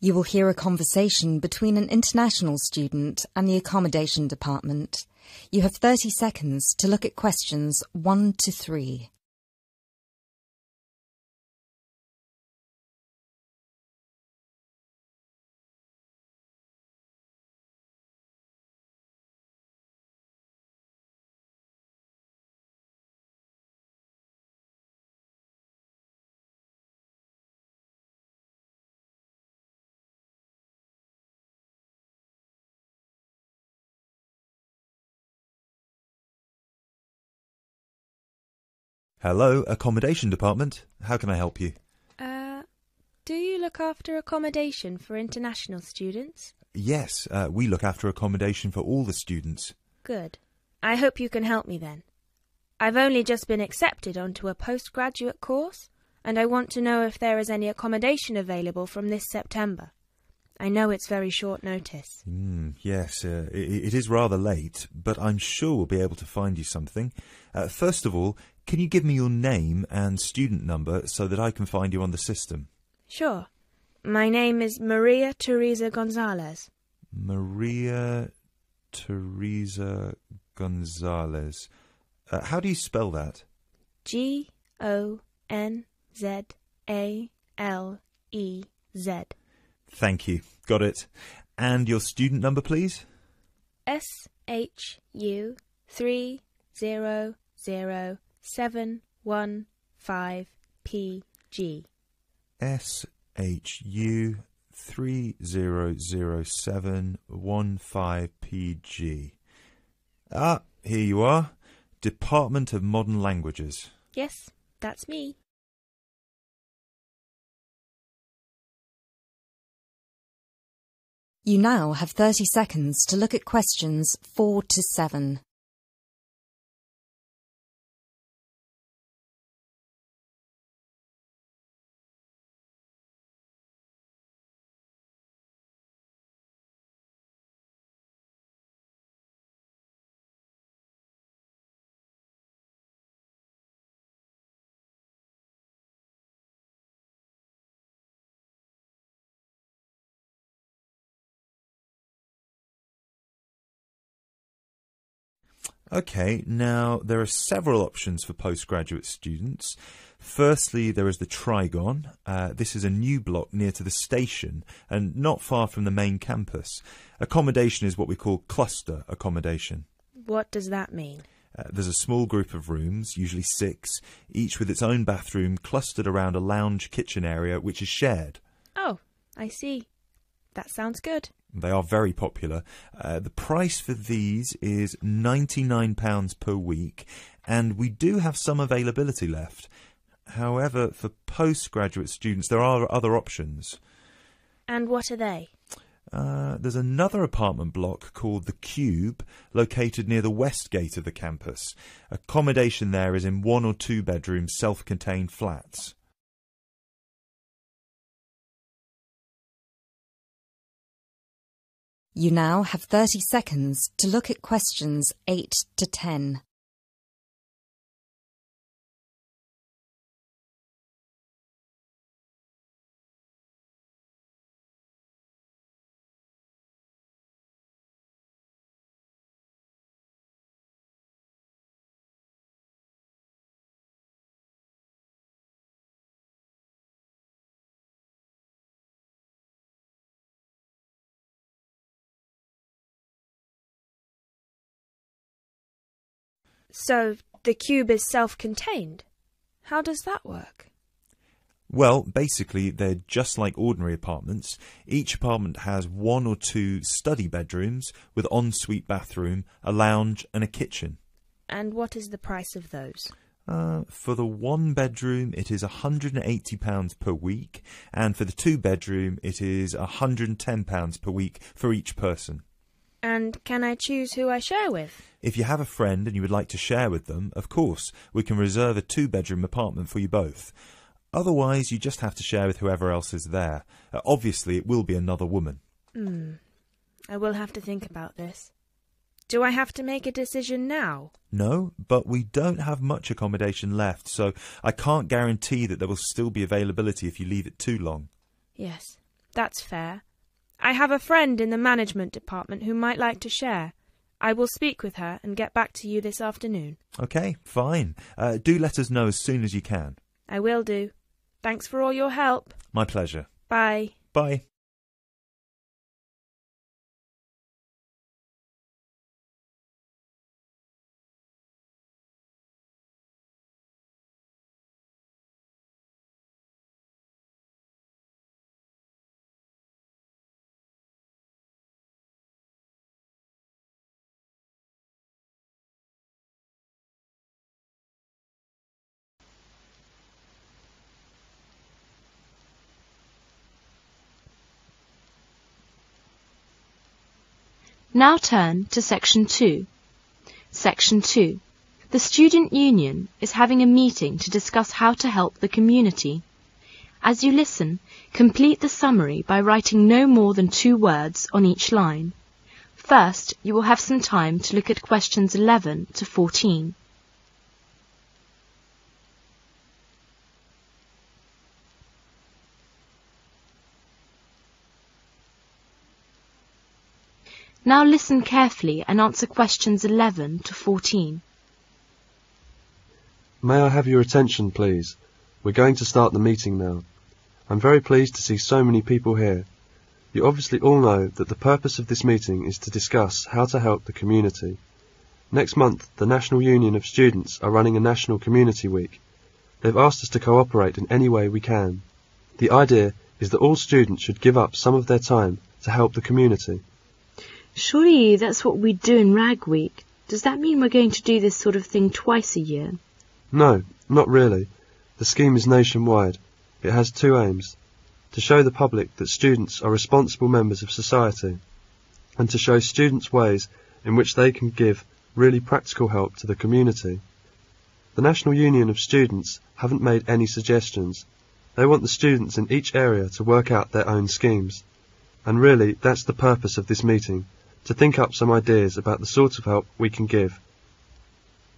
You will hear a conversation between an international student and the accommodation department. You have 30 seconds to look at questions 1 to 3. Hello, accommodation department. How can I help you? Do you look after accommodation for international students? Yes, we look after accommodation for all the students. Good. I hope you can help me then. I've only just been accepted onto a postgraduate course, and I want to know if there is any accommodation available from this September. I know it's very short notice. Yes, it is rather late, but I'm sure we'll be able to find you something. First of all, can you give me your name and student number so that I can find you on the system? Sure. My name is Maria Teresa Gonzalez. Maria Teresa Gonzalez. How do you spell that? Gonzalez. Thank you. Got it. And your student number, please? SHU 300715PG. SHU 300715PG. Ah, here you are. Department of Modern Languages. Yes, that's me. You now have 30 seconds to look at questions 4 to 7. Okay, now there are several options for postgraduate students. Firstly, there is the Trigon. This is a new block near to the station and not far from the main campus. Accommodation is what we call cluster accommodation. What does that mean? There's a small group of rooms, usually 6, each with its own bathroom clustered around a lounge kitchen area which is shared. Oh, I see. That sounds good. They are very popular. The price for these is £99 per week, and we do have some availability left. However, for postgraduate students, there are other options. And what are they? There's another apartment block called the Cube, located near the west gate of the campus. Accommodation there is in 1 or 2 bedroom self-contained flats. You now have 30 seconds to look at questions 8 to 10. So, the cube is self-contained. How does that work? Well, basically, they're just like ordinary apartments. Each apartment has 1 or 2 study bedrooms with ensuite bathroom, a lounge and a kitchen. And what is the price of those? For the 1 bedroom, it is £180 per week, and for the 2 bedroom, it is £110 per week for each person. And can I choose who I share with? If you have a friend and you would like to share with them, of course, we can reserve a 2-bedroom apartment for you both. Otherwise, you just have to share with whoever else is there. Obviously, it will be another woman. I will have to think about this. Do I have to make a decision now? No, but we don't have much accommodation left, so I can't guarantee that there will still be availability if you leave it too long. Yes, That's fair. I have a friend in the management department who might like to share. I will speak with her and get back to you this afternoon. OK, fine. Do let us know as soon as you can. I will do. Thanks for all your help. My pleasure. Bye. Bye. Now turn to Section 2. Section 2. The Student Union is having a meeting to discuss how to help the community. As you listen, complete the summary by writing no more than 2 words on each line. First, you will have some time to look at questions 11 to 14. Now listen carefully and answer questions 11 to 14. May I have your attention, please? We're going to start the meeting now. I'm very pleased to see so many people here. You obviously all know that the purpose of this meeting is to discuss how to help the community. Next month, the National Union of Students are running a National Community Week. They've asked us to cooperate in any way we can. The idea is that all students should give up some of their time to help the community. Surely that's what we do in Rag Week. Does that mean we're going to do this sort of thing twice a year? No, not really. The scheme is nationwide. It has 2 aims: to show the public that students are responsible members of society, and to show students ways in which they can give really practical help to the community. The National Union of Students haven't made any suggestions. They want the students in each area to work out their own schemes. And really, that's the purpose of this meeting, to think up some ideas about the sort of help we can give.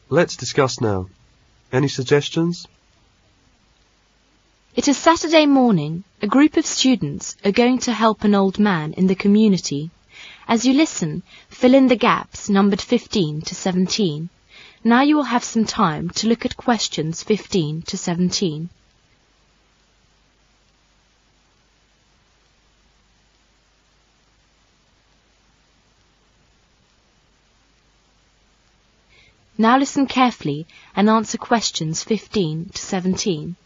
Let's discuss now. Any suggestions? It is Saturday morning. A group of students are going to help an old man in the community. As you listen, fill in the gaps numbered 15 to 17. Now you will have some time to look at questions 15 to 17. Now listen carefully and answer questions 15 to 17.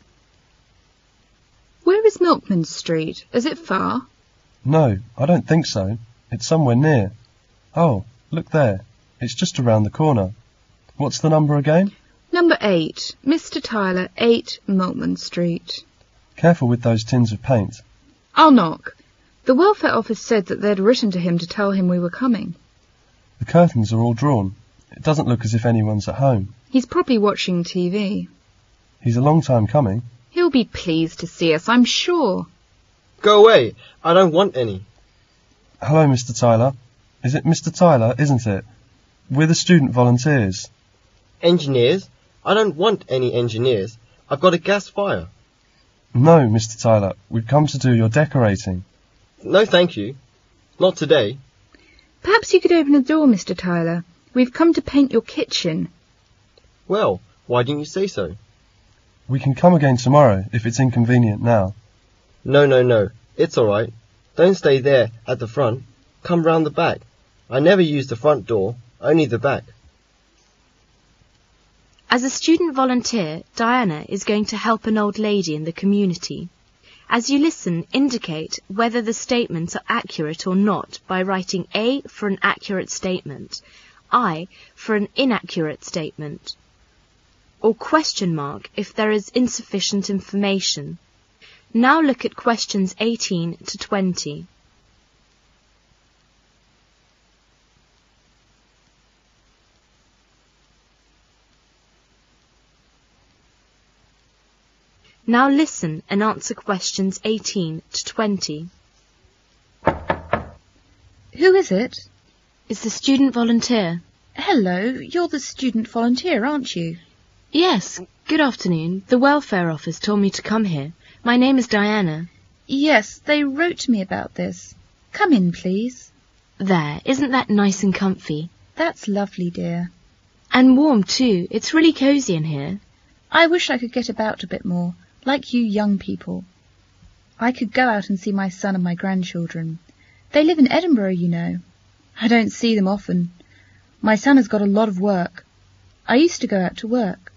Where is Milkman Street? Is it far? No, I don't think so. It's somewhere near. Oh, look there. It's just around the corner. What's the number again? Number 8. Mr. Tyler, 8 Milkman Street. Careful with those tins of paint. I'll knock. The welfare office said that they'd written to him to tell him we were coming. The curtains are all drawn. It doesn't look as if anyone's at home. He's probably watching TV. He's a long time coming. He'll be pleased to see us, I'm sure. Go away. I don't want any. Hello, Mr. Tyler. Is it Mr. Tyler, isn't it? We're the student volunteers. Engineers? I don't want any engineers. I've got a gas fire. No, Mr. Tyler. We've come to do your decorating. No, thank you. Not today. Perhaps you could open the door, Mr. Tyler. We've come to paint your kitchen. Well, why didn't you say so? We can come again tomorrow if it's inconvenient now. No. It's all right. Don't stay there at the front. Come round the back. I never use the front door, only the back. As a student volunteer, Diana is going to help an old lady in the community. As you listen, indicate whether the statements are accurate or not by writing A for an accurate statement, I for an inaccurate statement, or question mark if there is insufficient information. Now look at questions 18 to 20. Now listen and answer questions 18 to 20. Who is it? It's the student volunteer. Hello, you're the student volunteer, aren't you? Yes, good afternoon. The welfare office told me to come here. My name is Diana. Yes, they wrote to me about this. Come in, please. There, isn't that nice and comfy? That's lovely, dear. And warm, too. It's really cosy in here. I wish I could get about a bit more, like you young people. I could go out and see my son and my grandchildren. They live in Edinburgh, you know. I don't see them often. My son has got a lot of work. I used to go out to work.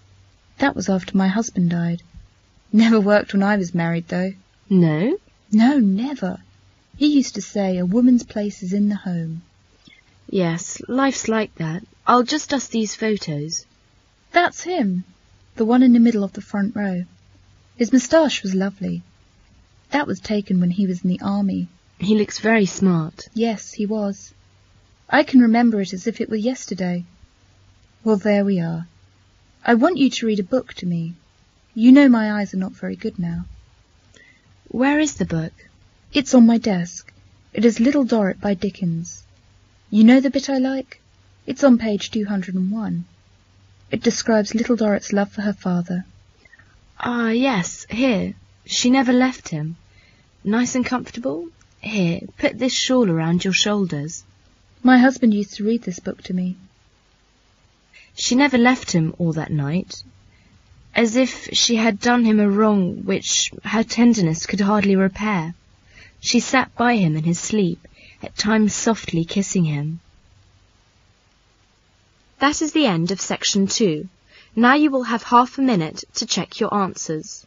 That was after my husband died. Never worked when I was married, though. No? No, never. He used to say a woman's place is in the home. Yes, life's like that. I'll just dust these photos. That's him, the one in the middle of the front row. His moustache was lovely. That was taken when he was in the army. He looks very smart. Yes, he was. I can remember it as if it were yesterday. Well, there we are. I want you to read a book to me. You know my eyes are not very good now. Where is the book? It's on my desk. It is Little Dorrit by Dickens. You know the bit I like? It's on page 201. It describes Little Dorrit's love for her father. Ah, yes, here. She never left him. Nice and comfortable? Here, put this shawl around your shoulders. My husband used to read this book to me. She never left him all that night, as if she had done him a wrong which her tenderness could hardly repair. She sat by him in his sleep, at times softly kissing him. That is the end of section 2. Now you will have half a minute to check your answers.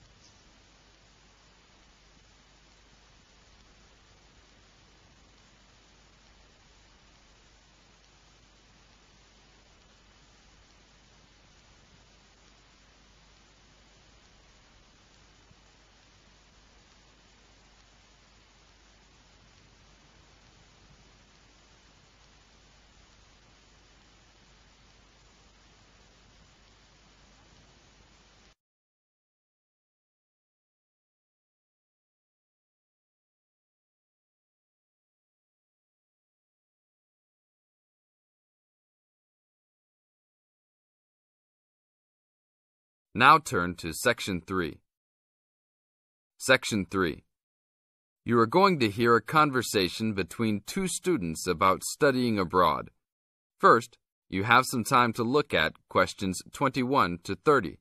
Now turn to Section 3. Section 3. You are going to hear a conversation between two students about studying abroad. First, you have some time to look at questions 21 to 30.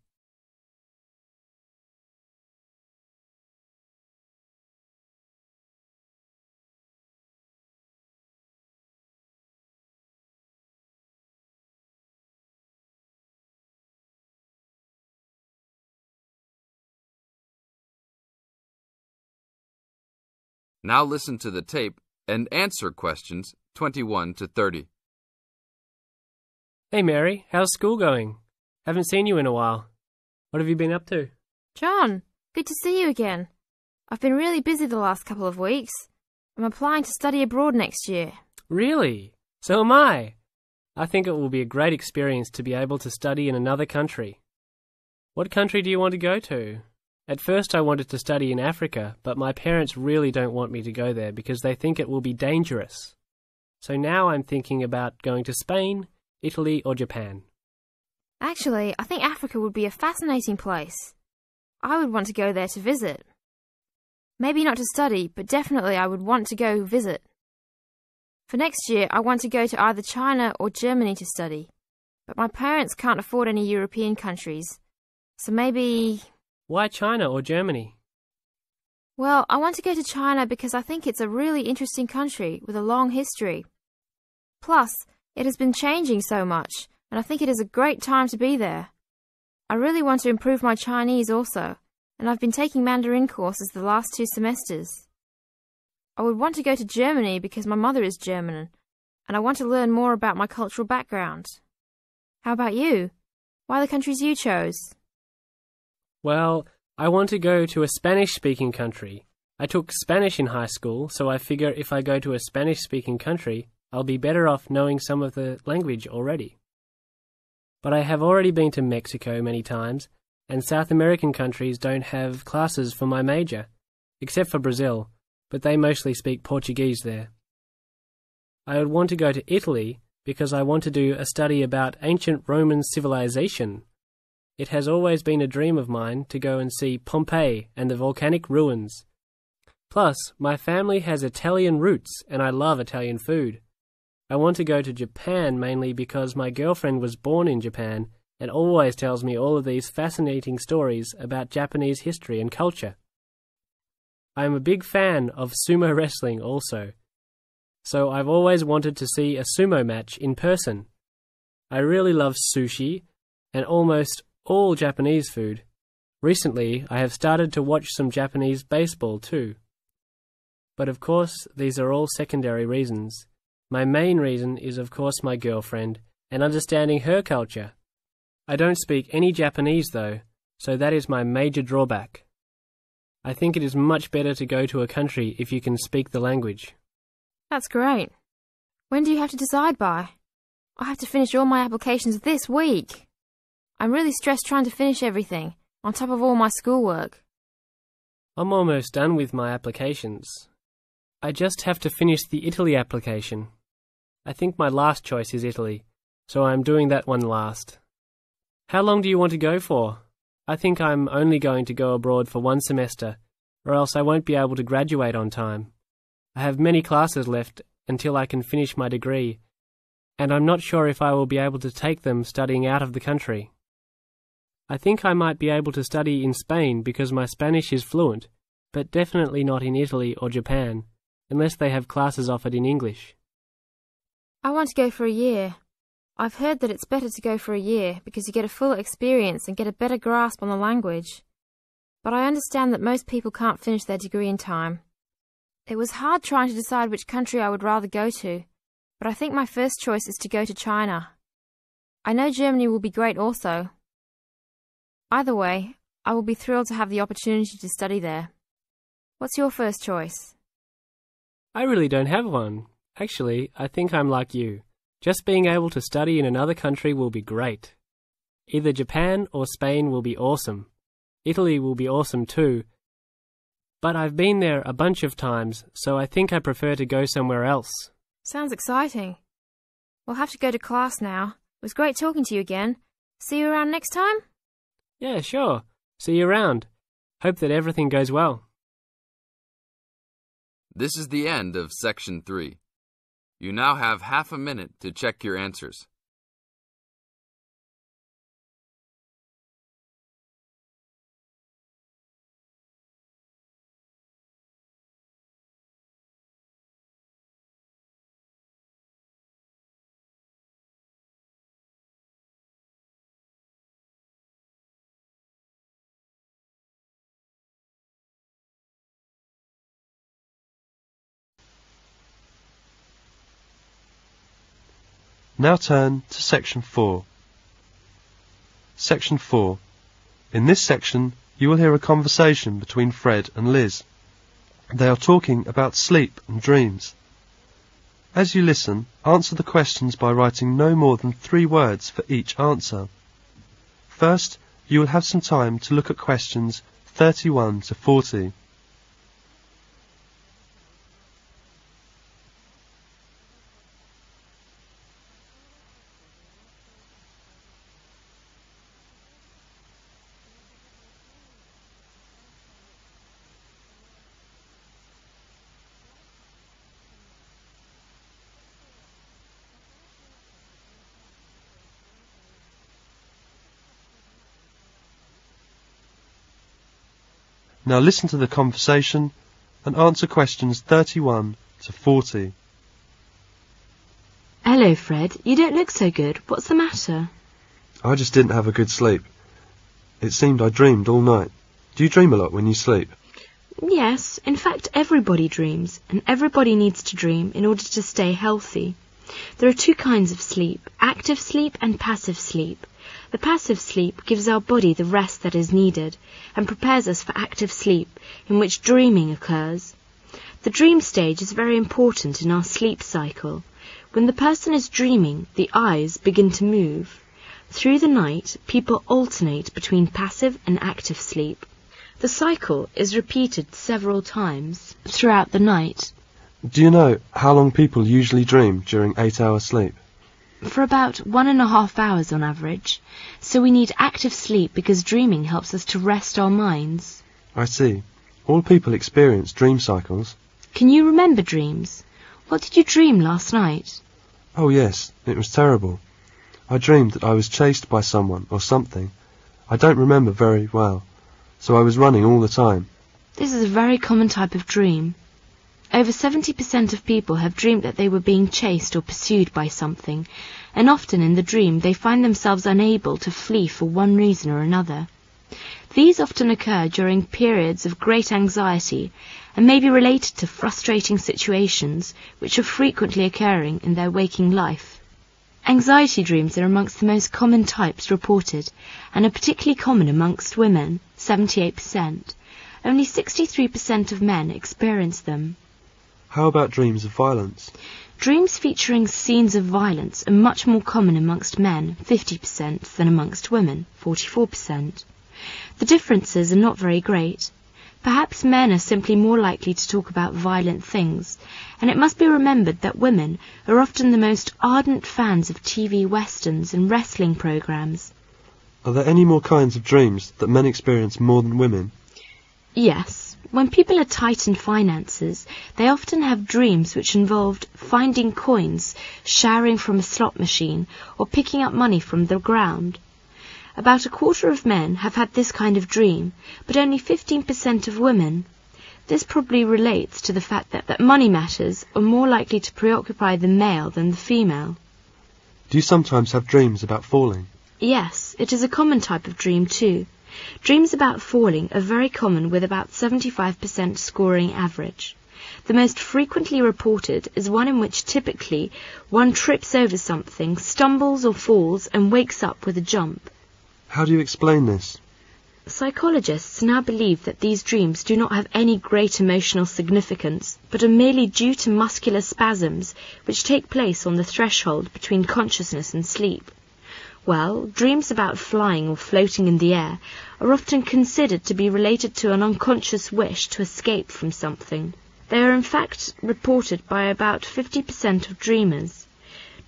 Now listen to the tape and answer questions 21 to 30. Hey Mary, how's school going? Haven't seen you in a while. What have you been up to? John, good to see you again. I've been really busy the last couple of weeks. I'm applying to study abroad next year. Really? So am I. I think it will be a great experience to be able to study in another country. What country do you want to go to? At first I wanted to study in Africa, but my parents really don't want me to go there because they think it will be dangerous. So now I'm thinking about going to Spain, Italy or Japan. Actually, I think Africa would be a fascinating place. I would want to go there to visit. Maybe not to study, but definitely I would want to go visit. For next year, I want to go to either China or Germany to study. But my parents can't afford any European countries. So maybe... Why China or Germany? Well, I want to go to China because I think it's a really interesting country with a long history. Plus, it has been changing so much, and I think it is a great time to be there. I really want to improve my Chinese also, and I've been taking Mandarin courses the last 2 semesters. I would want to go to Germany because my mother is German, and I want to learn more about my cultural background. How about you? Why the countries you chose? Well, I want to go to a Spanish-speaking country. I took Spanish in high school, so I figure if I go to a Spanish-speaking country, I'll be better off knowing some of the language already. But I have already been to Mexico many times, and South American countries don't have classes for my major, except for Brazil, but they mostly speak Portuguese there. I would want to go to Italy because I want to do a study about ancient Roman civilization. It has always been a dream of mine to go and see Pompeii and the volcanic ruins. Plus, my family has Italian roots and I love Italian food. I want to go to Japan mainly because my girlfriend was born in Japan and always tells me all of these fascinating stories about Japanese history and culture. I am a big fan of sumo wrestling also, so I've always wanted to see a sumo match in person. I really love sushi and almost all Japanese food. Recently, I have started to watch some Japanese baseball too. But of course, these are all secondary reasons. My main reason is of course my girlfriend and understanding her culture. I don't speak any Japanese though, so that is my major drawback. I think it is much better to go to a country if you can speak the language. That's great. When do you have to decide by? I have to finish all my applications this week. I'm really stressed trying to finish everything, on top of all my schoolwork. I'm almost done with my applications. I just have to finish the Italy application. I think my last choice is Italy, so I'm doing that one last. How long do you want to go for? I think I'm only going to go abroad for 1 semester, or else I won't be able to graduate on time. I have many classes left until I can finish my degree, and I'm not sure if I will be able to take them studying out of the country. I think I might be able to study in Spain because my Spanish is fluent, but definitely not in Italy or Japan, unless they have classes offered in English. I want to go for a year. I've heard that it's better to go for a year because you get a full experience and get a better grasp on the language. But I understand that most people can't finish their degree in time. It was hard trying to decide which country I would rather go to, but I think my first choice is to go to China. I know Germany will be great also. Either way, I will be thrilled to have the opportunity to study there. What's your first choice? I really don't have one. Actually, I think I'm like you. Just being able to study in another country will be great. Either Japan or Spain will be awesome. Italy will be awesome too. But I've been there a bunch of times, so I think I prefer to go somewhere else. Sounds exciting. We'll have to go to class now. It was great talking to you again. See you around next time? Yeah, sure. See you around. Hope that everything goes well. This is the end of Section 3. You now have half a minute to check your answers. Now turn to Section 4. Section 4. In this section, you will hear a conversation between Fred and Liz. They are talking about sleep and dreams. As you listen, answer the questions by writing no more than 3 words for each answer. First, you will have some time to look at questions 31 to 40. Now listen to the conversation and answer questions 31 to 40. Hello, Fred. You don't look so good. What's the matter? I just didn't have a good sleep. It seemed I dreamed all night. Do you dream a lot when you sleep? Yes, in fact everybody dreams, and everybody needs to dream in order to stay healthy. There are 2 kinds of sleep, active sleep and passive sleep. The passive sleep gives our body the rest that is needed and prepares us for active sleep, in which dreaming occurs. The dream stage is very important in our sleep cycle. When the person is dreaming, the eyes begin to move. Through the night, people alternate between passive and active sleep. The cycle is repeated several times throughout the night. Do you know how long people usually dream during 8-hour sleep? For about 1.5 hours on average. So we need active sleep because dreaming helps us to rest our minds. I see. All people experience dream cycles. Can you remember dreams? What did you dream last night? Oh yes, it was terrible. I dreamed that I was chased by someone or something. I don't remember very well, so I was running all the time. This is a very common type of dream. Over 70% of people have dreamed that they were being chased or pursued by something, and often in the dream they find themselves unable to flee for one reason or another. These often occur during periods of great anxiety and may be related to frustrating situations which are frequently occurring in their waking life. Anxiety dreams are amongst the most common types reported and are particularly common amongst women, 78%. Only 63% of men experience them. How about dreams of violence? Dreams featuring scenes of violence are much more common amongst men, 50%, than amongst women, 44%. The differences are not very great. Perhaps men are simply more likely to talk about violent things, and it must be remembered that women are often the most ardent fans of TV westerns and wrestling programs. Are there any more kinds of dreams that men experience more than women? Yes. When people are tight in finances, they often have dreams which involved finding coins, showering from a slot machine, or picking up money from the ground. About a quarter of men have had this kind of dream, but only 15% of women. This probably relates to the fact that money matters are more likely to preoccupy the male than the female. Do you sometimes have dreams about falling? Yes, it is a common type of dream too. Dreams about falling are very common, with about 75% scoring average. The most frequently reported is one in which typically one trips over something, stumbles or falls, and wakes up with a jump. How do you explain this? Psychologists now believe that these dreams do not have any great emotional significance, but are merely due to muscular spasms which take place on the threshold between consciousness and sleep. Well, dreams about flying or floating in the air are often considered to be related to an unconscious wish to escape from something. They are in fact reported by about 50% of dreamers.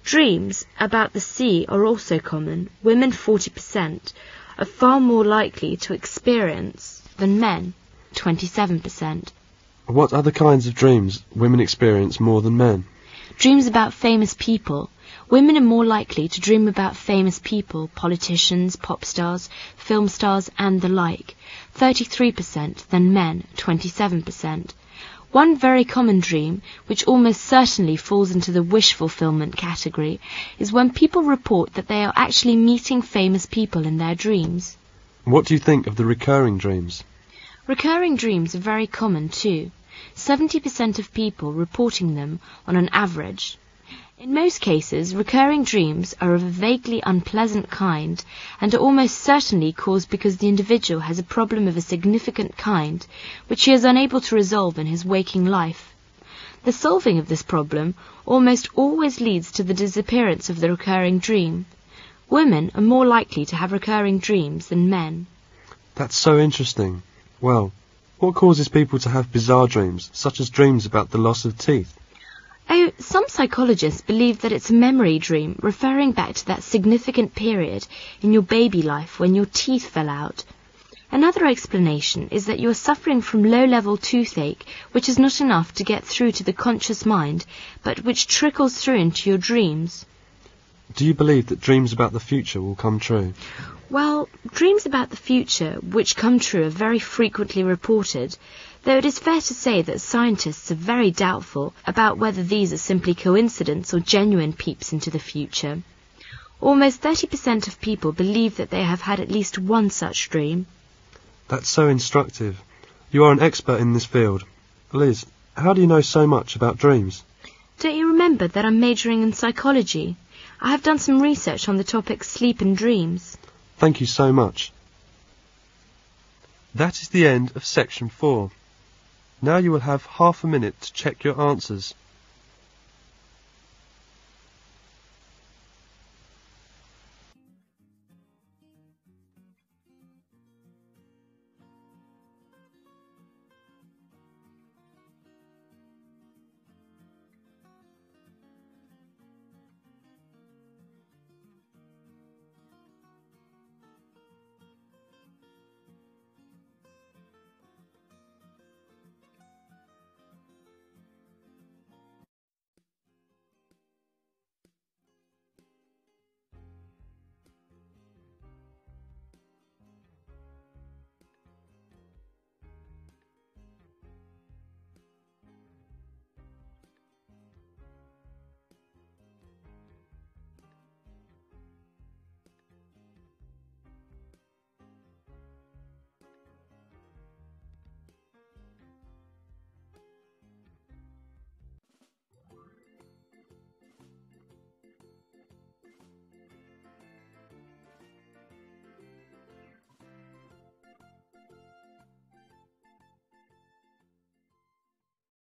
Dreams about the sea are also common. Women, 40%, are far more likely to experience than men, 27%. What other kinds of dreams women experience more than men? Dreams about famous people. Women are more likely to dream about famous people, politicians, pop stars, film stars, and the like, 33%, than men, 27%. One very common dream, which almost certainly falls into the wish fulfillment category, is when people report that they are actually meeting famous people in their dreams. What do you think of the recurring dreams? Recurring dreams are very common too, 70% of people reporting them on an average. In most cases, recurring dreams are of a vaguely unpleasant kind and are almost certainly caused because the individual has a problem of a significant kind which he is unable to resolve in his waking life. The solving of this problem almost always leads to the disappearance of the recurring dream. Women are more likely to have recurring dreams than men. That's so interesting. Well, what causes people to have bizarre dreams, such as dreams about the loss of teeth? Oh, some psychologists believe that it's a memory dream referring back to that significant period in your baby life when your teeth fell out. Another explanation is that you are suffering from low-level toothache, which is not enough to get through to the conscious mind, but which trickles through into your dreams. Do you believe that dreams about the future will come true? Well, dreams about the future which come true are very frequently reported, though it is fair to say that scientists are very doubtful about whether these are simply coincidence or genuine peeps into the future. Almost 30% of people believe that they have had at least one such dream. That's so instructive. You are an expert in this field. Liz, how do you know so much about dreams? Don't you remember that I'm majoring in psychology? I have done some research on the topic sleep and dreams. Thank you so much. That is the end of section 4. Now you will have half a minute to check your answers.